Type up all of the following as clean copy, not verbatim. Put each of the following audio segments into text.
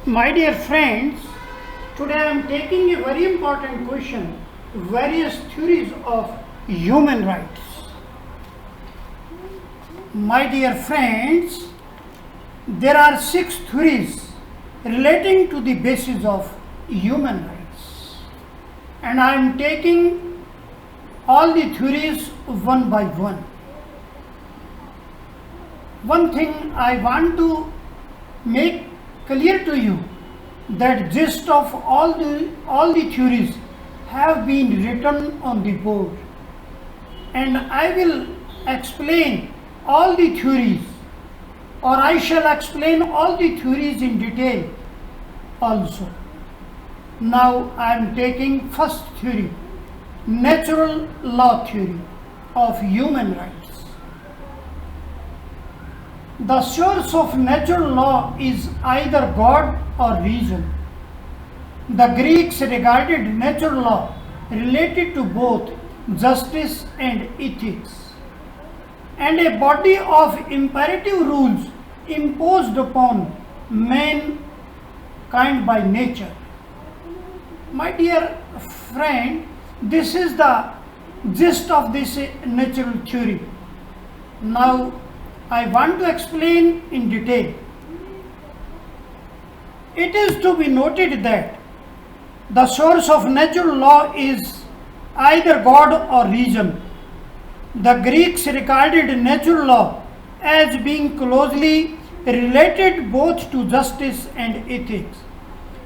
My dear friends, today I am taking a very important question, various theories of human rights. My dear friends, there are 6 theories relating to the basis of human rights, and I am taking all the theories one by one. One thing I want to make clear to you, that gist of all the theories have been written on the board, and I will explain all the theories, or I shall explain all the theories in detail also. Now I am taking first theory, natural law theory of human rights. The source of natural law is either God or reason. The Greeks regarded natural law related to both justice and ethics, and a body of imperative rules imposed upon mankind by nature. My dear friend, this is the gist of this natural theory. Now I want to explain in detail. It is to be noted that the source of natural law is either God or reason. The Greeks regarded natural law as being closely related both to justice and ethics.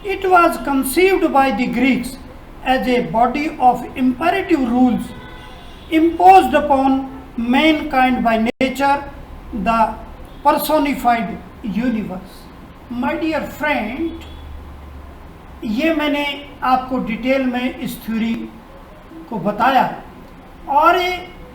It was conceived by the Greeks as a body of imperative rules imposed upon mankind by nature, the personified universe. My dear friend, ये मैंने आपको detail में इस theory को बताया, और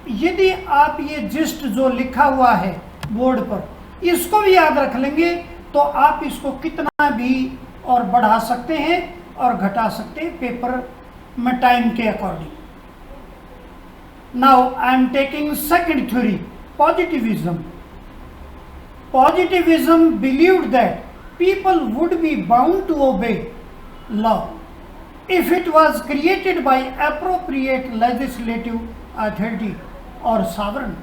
यदि आप ये जिस्ट जो लिखा हुआ है बोर्ड पर इसको भी याद रख लेंगे तो आप इसको कितना भी और बढ़ा सकते हैं और घटा सकते हैं पेपर में टाइम के according. Now I am taking second theory, positivism. Positivism believed that people would be bound to obey law if it was created by appropriate legislative authority or sovereign.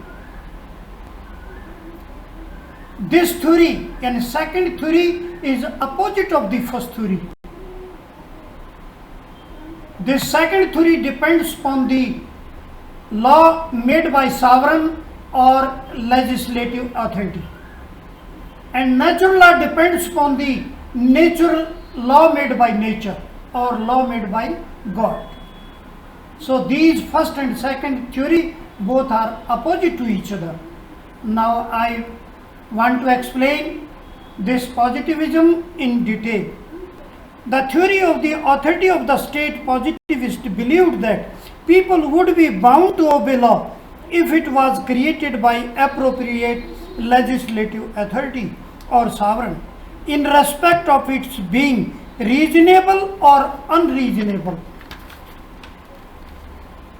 This theory, and second theory, is opposite of the first theory. This second theory depends upon the law made by sovereign or legislative authority, and natural law depends upon the natural law made by nature or law made by God. So these first and second theory both are opposite to each other. Now I want to explain this positivism in detail. The theory of the authority of the state positivist believed that people would be bound to obey law if it was created by appropriate legislative authority or sovereign in respect of its being reasonable or unreasonable.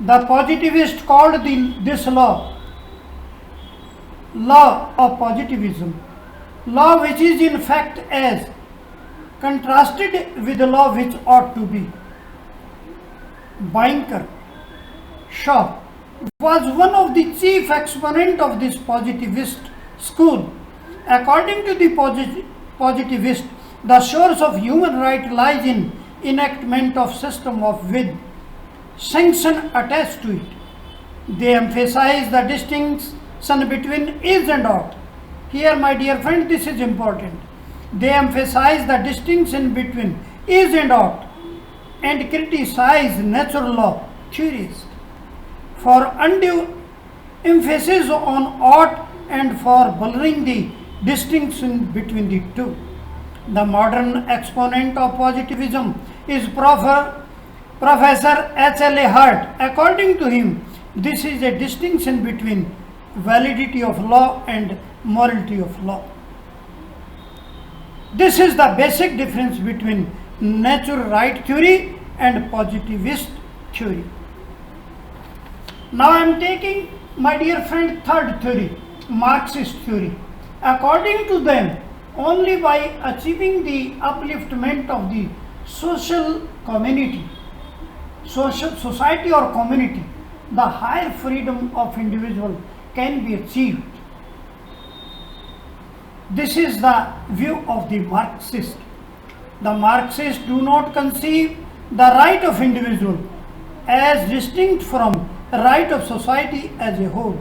The positivist called this law of positivism, law which is in fact as contrasted with the law which ought to be. Banker Shaw was one of the chief exponent of this positivist school. According to the positivist, the source of human right lies in enactment of system of with sanction attached to it. They emphasize the distinction between is and ought. Here, my dear friend, this is important. They emphasize the distinction between is and ought and criticize natural law theories for undue emphasis on ought and for blurring the distinction between the two. The modern exponent of positivism is Professor H.L.A. Hart. According to him, this is a distinction between validity of law and morality of law. This is the basic difference between natural right theory and positivist theory. Now I am taking, my dear friend, third theory, Marxist theory. According to them, only by achieving the upliftment of the social community, social society or community, the higher freedom of individual can be achieved. This is the view of the Marxist. The Marxists do not conceive the right of individual as distinct from right of society as a whole.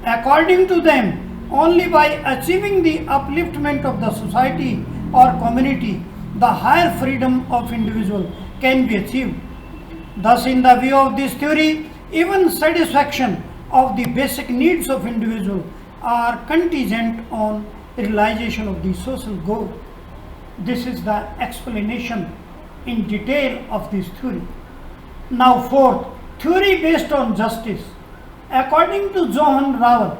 According to them, only by achieving the upliftment of the society or community, the higher freedom of individual can be achieved. Thus, in the view of this theory, even satisfaction of the basic needs of individual are contingent on realization of the social goal. This is the explanation in detail of this theory. Now, fourth, theory based on justice. According to Johann Raval,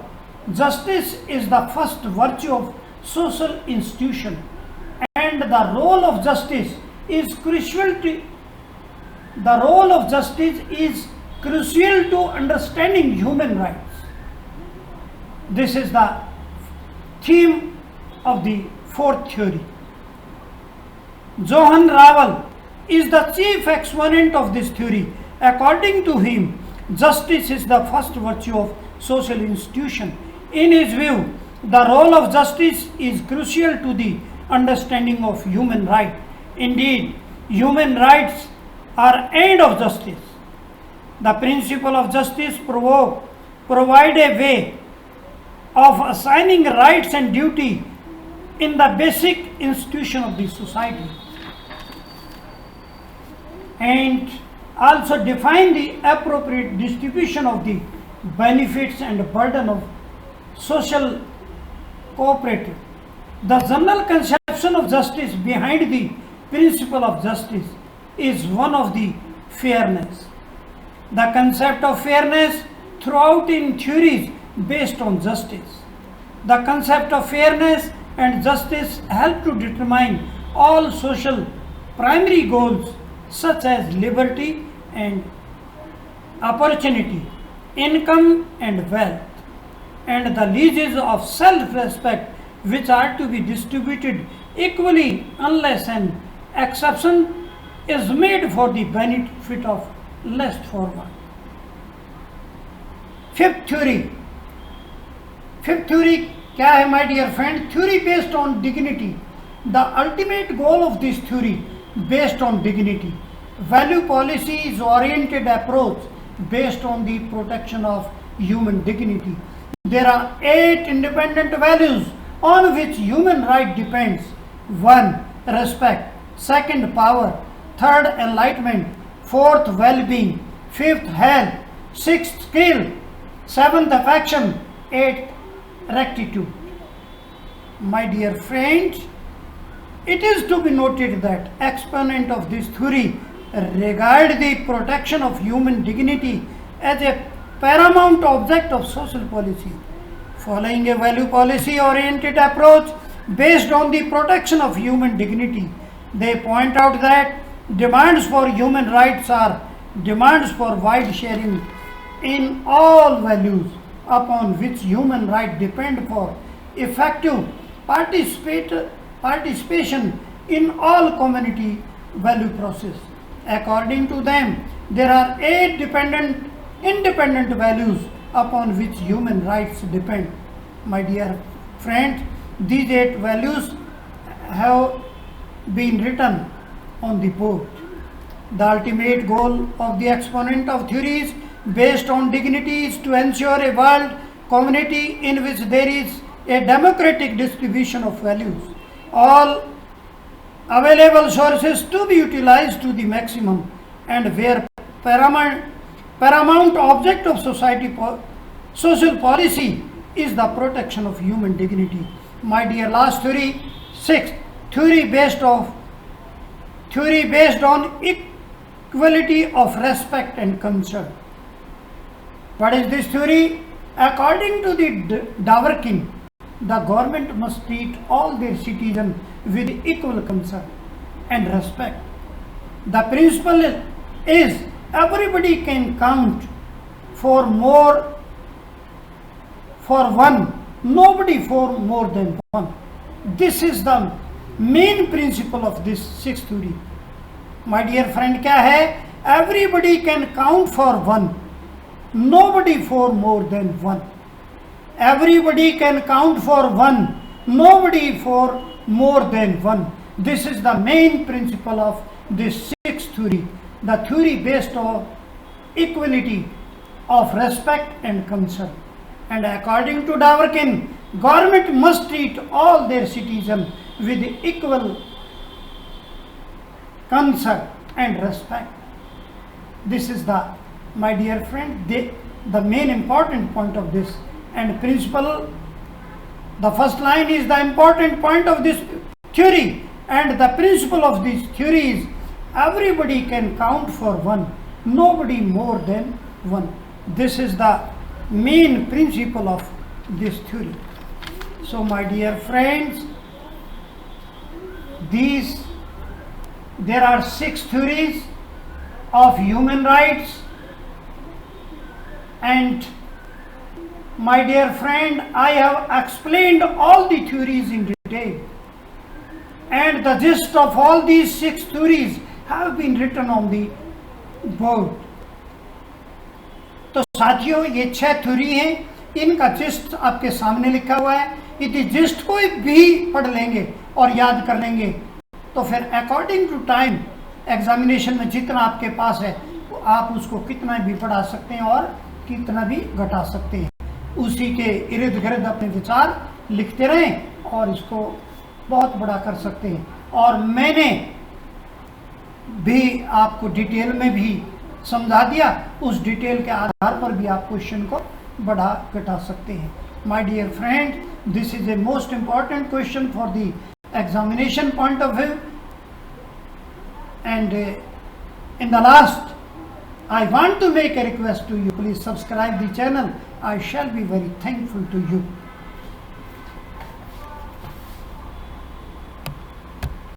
justice is the first virtue of social institution, and the role of justice is crucial to understanding human rights. This is the theme of the fourth theory. Johann Raval is the chief exponent of this theory. According to him, justice is the first virtue of social institution. In his view, the role of justice is crucial to the understanding of human right. Indeed, human rights are end of justice. The principle of justice provide a way of assigning rights and duty in the basic institution of the society, and also define the appropriate distribution of the benefits and burden of social cooperative. The general conception of justice behind the principle of justice is one of the fairness. The concept of fairness throughout in theories based on justice. The concept of fairness and justice help to determine all social primary goals such as liberty and opportunity, income and wealth, and the leases of self-respect, which are to be distributed equally unless an exception is made for the benefit of less forward. Fifth theory क्या है my dear friend? Theory based on dignity. The ultimate goal of this theory based on dignity. Value policy is oriented approach based on the protection of human dignity. There are 8 independent values on which human right depends. 1. Respect. 2. Power. 3. Enlightenment. 4. Well-being. 5. Health. 6. Skill. 7. Affection. 8. Rectitude. My dear friends, it is to be noted that exponent of this theory regard the protection of human dignity as a paramount object of social policy. Following a value policy oriented approach based on the protection of human dignity, they point out that demands for human rights are demands for wide sharing in all values upon which human rights depend for effective participation in all community value process. According to them, there are 8 independent values upon which human rights depend. My dear friends, these 8 values have been written on the board. The ultimate goal of the exponent of theories based on dignity is to ensure a world community in which there is a democratic distribution of values. All available sources to be utilized to the maximum, and where paramount object of social policy is the protection of human dignity. My dear, last theory, 6th, theory based on equality of respect and concern. What is this theory? According to the Dworkin, the government must treat all their citizens with equal concern and respect. The principle is everybody can count for one, nobody for more than one. This is the main principle of this sixth theory. My dear friend, क्या है? Everybody can count for one, nobody for more than one. Everybody can count for one, nobody for more than one. This is the main principle of this sixth theory, the theory based on equality of respect and concern. And according to Dworkin, government must treat all their citizens with equal concern and respect. This is the, my dear friend, the main important point of this and principle. The first line is the important point of this theory, and the principle of this theory is everybody can count for one, nobody more than one. This is the main principle of this theory. So my dear friends, there are 6 theories of human rights, and my dear friend, I have explained all the theories in detail, and the gist of all these 6 theories have been written on the board. तो साथियों, ये 6 theory हैं, इनका gist आपके सामने लिखा हुआ है. यदि जिस्ट को भी पढ़ लेंगे और याद कर लेंगे तो फिर अकॉर्डिंग टू टाइम एग्जामिनेशन में जितना आपके पास है तो आप उसको कितना भी पढ़ा सकते हैं और कितना भी घटा सकते हैं. उसी के इर्द गिर्द अपने विचार लिखते रहें और इसको बहुत बड़ा कर सकते हैं. और मैंने भी आपको डिटेल में भी समझा दिया, उस डिटेल के आधार पर भी आप क्वेश्चन को बढ़ा घटा सकते हैं. My dear friend, this is a most important question for the examination point of view, and in the last I want to make a request to you, please subscribe the channel. I shall be very thankful to you.